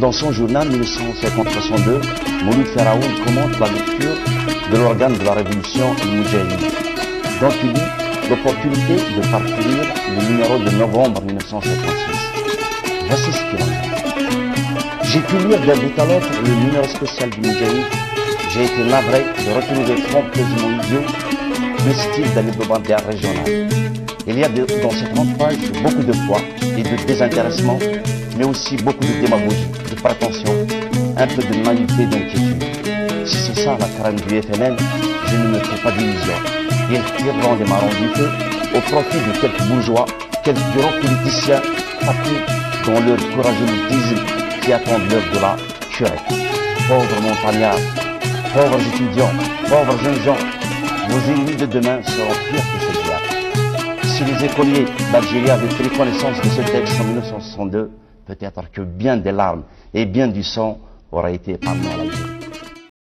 Dans son journal 1950-62, Mouloud Feraoun commente la lecture de l'organe de la révolution Moudjahidine, dont il dit l'opportunité de parcourir le numéro de novembre 1956. Voici ce qu'il en dit. J'ai pu lire d'un bout à l'autre le numéro spécial du Moudjahid. J'ai été navré de retrouver complètement idiot le style d'un hebdomadaire régional. Il y a dans ces 30 pages beaucoup de poids et de désintéressement, mais aussi beaucoup de démagogie, de prétention, un peu de naïveté, d'inquiétude. Si c'est ça la crème du FNL, je ne me fais pas d'illusions. Ils tireront des marrons du feu au profit de quelques bourgeois, quelques grands politiciens tapis dans leur courageux mutisme qui attendent l'heure de la curette. Pauvres montagnards, pauvres étudiants, pauvres jeunes gens, vos ennemis de demain seront pires que ces diables. Si les écoliers d'Algérie avaient pris connaissance de ce texte en 1962, peut-être que bien des larmes et bien du sang auraient été épargnés à l'Algérie.